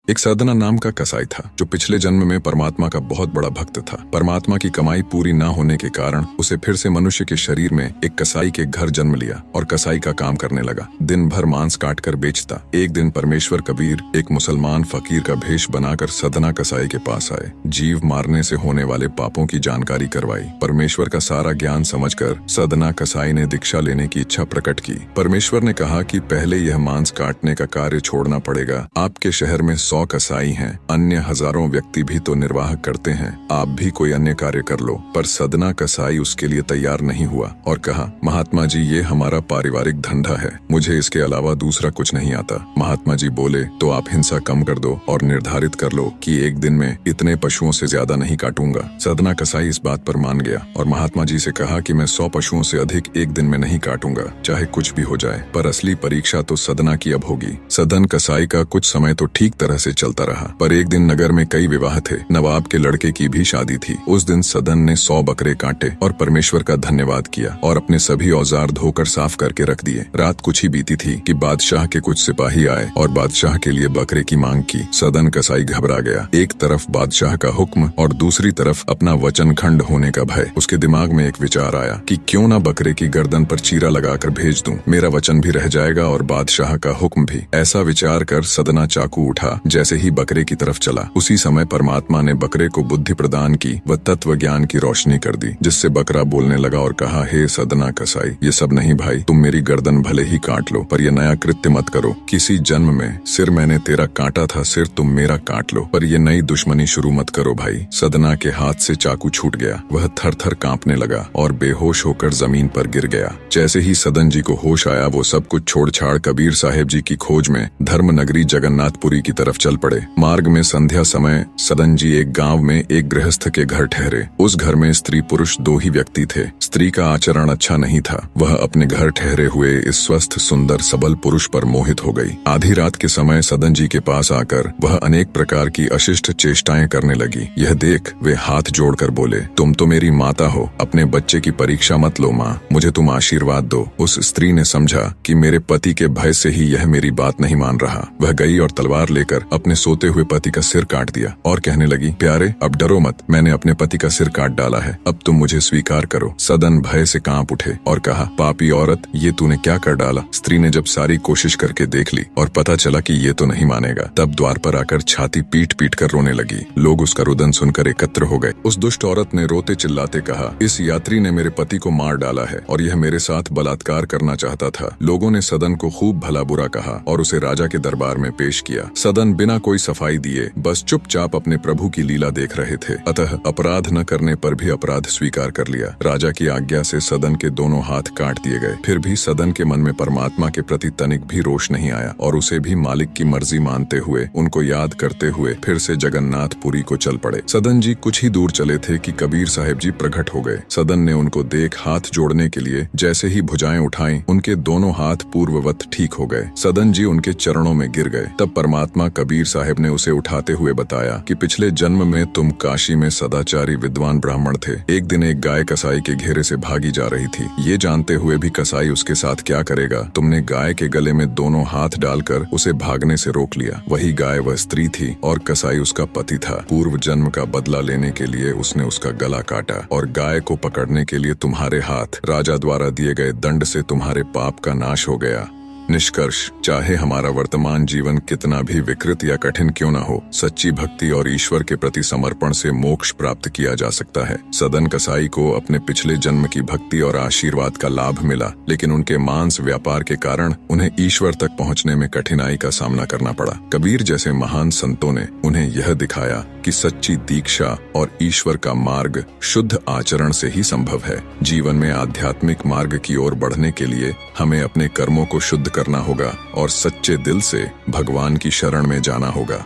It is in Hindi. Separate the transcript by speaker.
Speaker 1: एक सदना नाम का कसाई था जो पिछले जन्म में परमात्मा का बहुत बड़ा भक्त था। परमात्मा की कमाई पूरी न होने के कारण उसे फिर से मनुष्य के शरीर में एक कसाई के घर जन्म लिया और कसाई का काम करने लगा। दिन भर मांस काट कर बेचता। एक दिन परमेश्वर कबीर एक मुसलमान फकीर का भेष बनाकर सदना कसाई के पास आए। जीव मारने से होने वाले पापों की जानकारी करवाई। परमेश्वर का सारा ज्ञान समझकर सदना कसाई ने दीक्षा लेने की इच्छा प्रकट की। परमेश्वर ने कहा कि पहले यह मांस काटने का कार्य छोड़ना पड़ेगा। आपके शहर में 100 कसाई हैं, अन्य हजारों व्यक्ति भी तो निर्वाह करते हैं। आप भी कोई अन्य कार्य कर लो। पर सदना कसाई उसके लिए तैयार नहीं हुआ और कहा, महात्मा जी, ये हमारा पारिवारिक धंधा है, मुझे इसके अलावा दूसरा कुछ नहीं आता। महात्मा जी बोले, तो आप हिंसा कम कर दो और निर्धारित कर लो कि एक दिन में इतने पशुओं से ज्यादा नहीं काटूंगा। सदना कसाई इस बात पर मान गया और महात्मा जी से कहा कि मैं 100 पशुओं से अधिक एक दिन में नहीं काटूंगा, चाहे कुछ भी हो जाए। पर असली परीक्षा तो सदना की अब होगी। सदन कसाई का कुछ समय तो ठीक तरह से चलता रहा, पर एक दिन नगर में कई विवाह थे। नवाब के लड़के की भी शादी थी। उस दिन सदन ने 100 बकरे काटे और परमेश्वर का धन्यवाद किया और अपने सभी औजार धोकर साफ करके रख दिए। रात कुछ ही बीती थी कि बादशाह के कुछ सिपाही आए और बादशाह के लिए बकरे की मांग की। सदन कसाई घबरा गया। एक तरफ बादशाह का हुक्म और दूसरी तरफ अपना वचन खंड होने का भय। उसके दिमाग में एक विचार आया कि क्यों ना बकरे की गर्दन पर चीरा लगाकर भेज दूं, मेरा वचन भी रह जाएगा और बादशाह का हुक्म भी। ऐसा विचार कर सदना चाकू उठा। जैसे ही बकरे की तरफ चला, उसी समय परमात्मा ने बकरे को बुद्धि प्रदान की व तत्व ज्ञान की रोशनी कर दी, जिससे बकरा बोलने लगा और कहा, हे सदना कसाई, ये सब नहीं भाई, तुम मेरी गर्दन भले ही काट लो, पर यह नया कृत्य मत करो। किसी जन्म में सिर मैंने तेरा काटा था, सिर तुम मेरा काट लो, पर यह नई दुश्मनी शुरू मत करो भाई। सदना के हाथ से चाकू छूट गया। वह थर थर कांपने लगा और बेहोश होकर जमीन पर गिर गया। जैसे ही सदन जी को होश आया, वो सब कुछ छोड़ छाड़ कबीर साहेब जी की खोज में धर्म नगरी जगन्नाथपुरी की तरफ चल पड़े। मार्ग में संध्या समय सदन जी एक गांव में एक गृहस्थ के घर ठहरे। उस घर में स्त्री पुरुष 2 ही व्यक्ति थे। स्त्री का आचरण अच्छा नहीं था। वह अपने घर ठहरे हुए इस स्वस्थ सुंदर सबल पुरुष पर मोहित हो गई। आधी रात के समय सदन जी के पास आकर वह अनेक प्रकार की अशिष्ट चेष्टाएं करने लगी। यह देख वे हाथ जोड़कर बोले, तुम तो मेरी माता हो, अपने बच्चे की परीक्षा मत लो माँ, मुझे तुम आशीर्वाद दो। उस स्त्री ने समझा कि मेरे पति के भय से ही यह मेरी बात नहीं मान रहा। वह गई और तलवार लेकर अपने सोते हुए पति का सिर काट दिया और कहने लगी, प्यारे अब डरो मत, मैंने अपने पति का सिर काट डाला है, अब तुम मुझे स्वीकार करो। सदन भय से कांप उठे और कहा, पापी औरत, ये तूने क्या कर डाला? स्त्री ने जब सारी कोशिश करके देख ली और पता चला कि ये तो नहीं मानेगा, तब द्वार पर आकर छाती पीट पीट कर रोने लगी। लोग उसका रुदन सुनकर एकत्र हो गए। उस दुष्ट औरत ने रोते चिल्लाते कहा, इस यात्री ने मेरे पति को मार डाला है और यह मेरे साथ बलात्कार करना चाहता था। लोगों ने सदन को खूब भला बुरा कहा और उसे राजा के दरबार में पेश किया। सदन बिना कोई सफाई दिए बस चुपचाप अपने प्रभु की लीला देख रहे थे। अतः अपराध न करने पर भी अपराध स्वीकार कर लिया। राजा की आज्ञा से सदन के दोनों हाथ काट दिए गए। फिर भी सदन के मन में परमात्मा के प्रति तनिक भी रोष नहीं आया और उसे भी मालिक की मर्जी मानते हुए, उनको याद करते हुए फिर से जगन्नाथपुरी को चल पड़े। सदन जी कुछ ही दूर चले थे कि कबीर साहेब जी प्रकट हो गए। सदन ने उनको देख हाथ जोड़ने के लिए जैसे ही भुजाएं उठाई, उनके दोनों हाथ पूर्ववत ठीक हो गए। सदन जी उनके चरणों में गिर गए। तब परमात्मा कबीर साहेब ने उसे उठाते हुए बताया कि पिछले जन्म में तुम काशी में सदाचारी विद्वान ब्राह्मण थे। एक दिन एक गाय कसाई के घेरे से भागी जा रही थी। ये जानते हुए भी कसाई उसके साथ क्या करेगा, तुमने गाय के गले में दोनों हाथ डालकर उसे भागने से रोक लिया। वही गाय वह स्त्री थी और कसाई उसका पति था। पूर्व जन्म का बदला लेने के लिए उसने उसका गला काटा और गाय को पकड़ने के लिए तुम्हारे हाथ राजा द्वारा दिए गए दंड से तुम्हारे पाप का नाश हो गया। निष्कर्ष, चाहे हमारा वर्तमान जीवन कितना भी विकृत या कठिन क्यों न हो, सच्ची भक्ति और ईश्वर के प्रति समर्पण से मोक्ष प्राप्त किया जा सकता है। सदन कसाई को अपने पिछले जन्म की भक्ति और आशीर्वाद का लाभ मिला, लेकिन उनके मांस व्यापार के कारण उन्हें ईश्वर तक पहुंचने में कठिनाई का सामना करना पड़ा। कबीर जैसे महान संतों ने उन्हें यह दिखाया कि सच्ची दीक्षा और ईश्वर का मार्ग शुद्ध आचरण से ही संभव है। जीवन में आध्यात्मिक मार्ग की ओर बढ़ने के लिए हमें अपने कर्मों को शुद्ध करना होगा और सच्चे दिल से भगवान की शरण में जाना होगा।